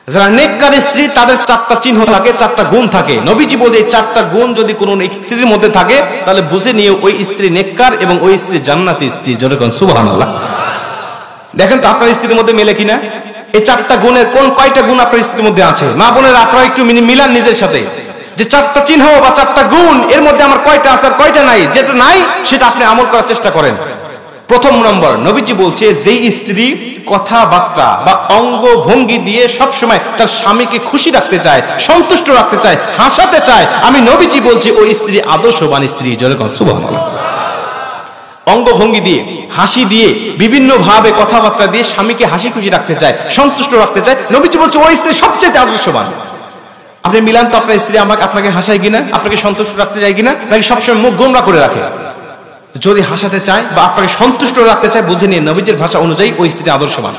যারা নেককার স্ত্রী তাদের চারটা চিহ্ন থাকে, চারটা গুণ থাকে। নবীজি বলে এই চারটা গুণ যদি কোনো স্ত্রীর মধ্যে থাকে তাহলে বুঝে নিয়ে ওই স্ত্রী নেককার এবং ওই স্ত্রী জান্নাতি স্ত্রী। যেরকম সুবহানাল্লাহ। দেখেন তো আপনার স্ত্রীর মধ্যে মেলে কিনা? এই চারটা গুণের কয়টা গুণ আপনার স্ত্রীর মধ্যে আছে? মা বোনেরা আপনারা একটু মিলান নিজের সাথে, যে চারটা চিহ্ন বা চারটা গুণ এর মধ্যে আমার কয়টা আছে আর কয়টা নাই। যেটা নাই সেটা আপনি আমল করার চেষ্টা করেন। প্রথম নম্বর, নবীজি বলছে যেই স্ত্রী কথাবার্তা বা অঙ্গ ভঙ্গি দিয়ে সবসময় তার স্বামীকে খুশি রাখতে চায়, সন্তুষ্ট রাখতে চায়, হাসাতে চায়, আমি নবীজি বলছি ওই স্ত্রী আদর্শবান স্ত্রী। যেরকম সুবহানাল্লাহ। অঙ্গভঙ্গি দিয়ে, হাসি দিয়ে, বিভিন্ন ভাবে কথাবার্তা দিয়ে স্বামীকে হাসি খুশি রাখতে চায়, সন্তুষ্ট রাখতে চায়, নবীজি বলছে ওই স্ত্রী সবচেয়ে আদর্শবান। আপনি মিলান তো আপনার স্ত্রী আপনাকে হাসায় কিনা, আপনাকে সন্তুষ্ট রাখতে চায় কিনা, নাকি সবসময় মুখ গোমরা করে রাখে? যদি হাসাতে চায় বা আপনাকে সন্তুষ্ট রাখতে চায় বুঝে নিয়ে নবীজির ভাষা অনুযায়ী ওই স্ত্রী আদর্শবান।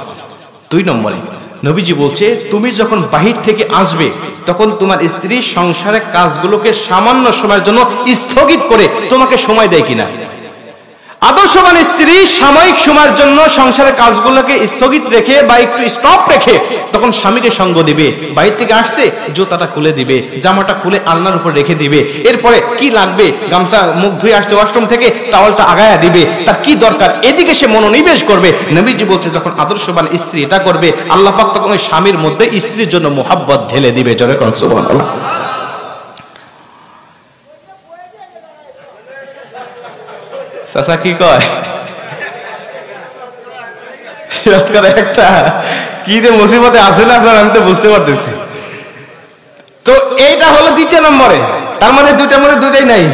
2 নম্বরে নবীজি বলছে তুমি যখন বাহির থেকে আসবে তখন তোমার স্ত্রী সংসারের কাজগুলোকে সামান্য সময়ের জন্য স্থগিত করে তোমাকে সময় দেয় কিনা। আদর্শবান স্ত্রী সাময়িক সময়ের জন্য সংসারের কাজগুলোকে স্থগিত রেখে বা একটু স্টপ রেখে তখন স্বামীকে সঙ্গ দিবে। বাইরে থেকে আসছে জুতাটা খুলে দিবে, জামাটা খুলে আলনার উপর রেখে দিবে, এরপরে কি লাগবে গামছা মুখ ধুয়ে আসছে ওয়াশরুম থেকে টাওয়ালটা আগায়া দিবে, তার কি দরকার এদিকে সে মনোনিবেশ করবে। নবীজি বলছে যখন আদর্শবান স্ত্রী এটা করবে আল্লাহ পাক তখন ওই স্বামীর মধ্যে স্ত্রীর জন্য মোহাব্বত ঢেলে দিবে। জোরে কোন সুবহানাল্লাহ। চাচা কি কয় একটা কি যে মুসিবতে আছে না আপনার, আমি তো বুঝতে পারতেছি। তো এইটা হলো 2 নম্বরে, তার মানে 2টার মধ্যে 2টাই নাই,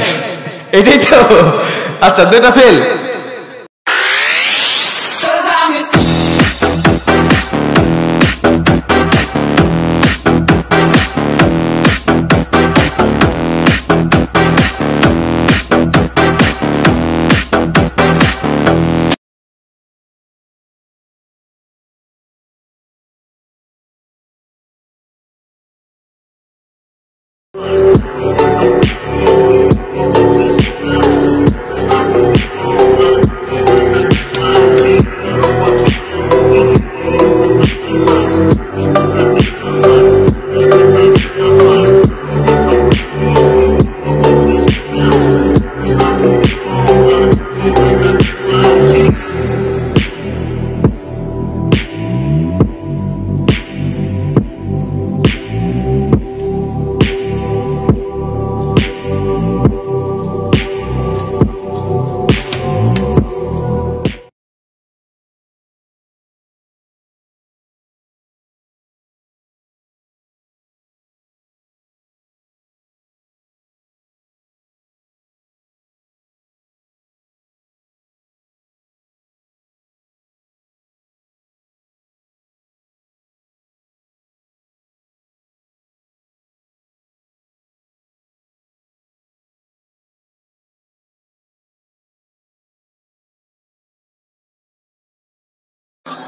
এটাই তো। আচ্ছা 2টা ফেল।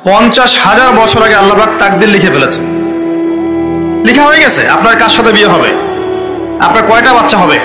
50,000 বছর আগে আল্লাহ পাক তাকদীর লিখে ফেলেছেন। লেখা হয়ে গেছে আপনার কার সাথে বিয়ে হবে, আপনার কয়টা বাচ্চা হবে।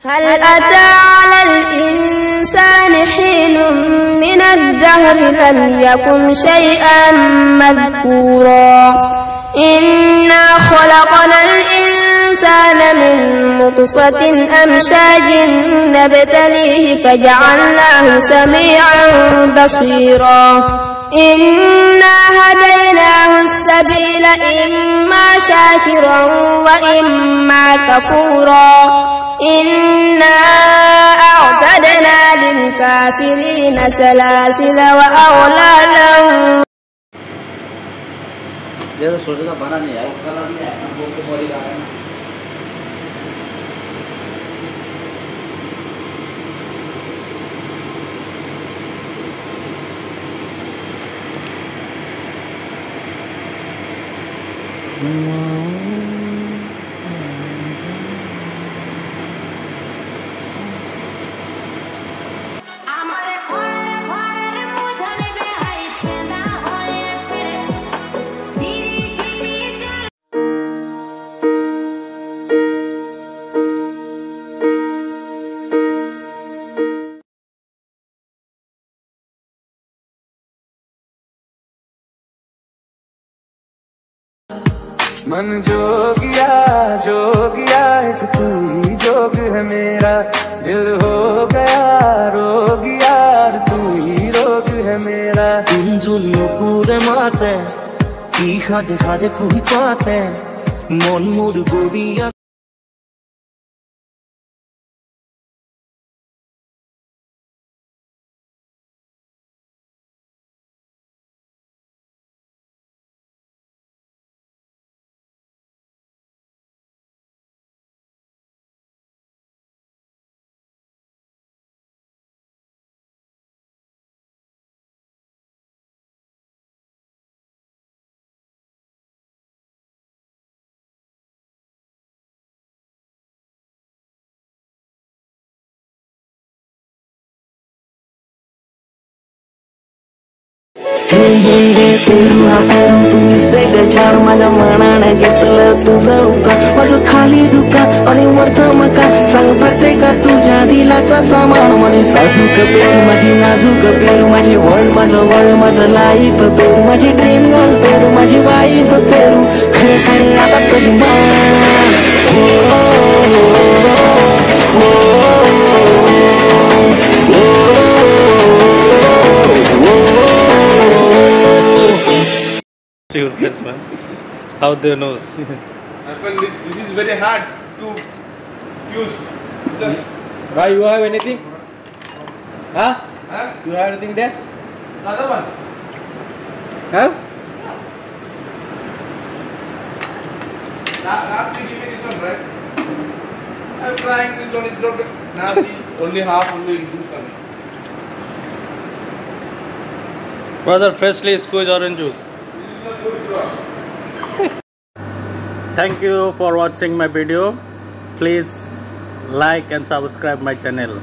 هل أتى على الإنسان حين من الدهر لم يكن شيئا مذكورا إنا خلقنا الإنسان من نطفة أمشاج نبتليه فجعلناه سميعا بصيرا إنا هديناه السبيل إما شاكرا وإما كفورا إنا أعتدنا للكافرين سلاسل وأغلالا जैसे सोचे का बना नहीं है कल भी है हम बोल के बोली रहा है मन जोगिया एक तू ही जोग है मेरा दिल हो गया रोगिया तू ही रोग है मेरा তিনজন নুপুরে মাতে কি খাজে খাজে খুবই পাতে মন মোর গড়িয়া पेरू हा पेरू तुम्हीच वेगळं छान माझ्या मनाने घेतलं तुझं उका माझं खाली दुकान आणि वर्थ मका सांग भरते का तुझ्या दिलाचा सामान माझी साजूक पेरू माझी नाजूक पेरू माझी वळ माझं लाईफ पेरू माझी ड्रीम गर्ल पेरू माझी वाईफ पेरू खरं सारे आता तरी मान Your friends, man. How they knows? I feel this is very hard to use. Why you have anything? Huh? Huh? You have anything there? The other one. Have? Last we give me this one, right? I'm trying this one. It's not. Now see, only half only juice coming. Brother, freshly squeezed orange juice. Thank you for watching my video. Please like and subscribe my channel.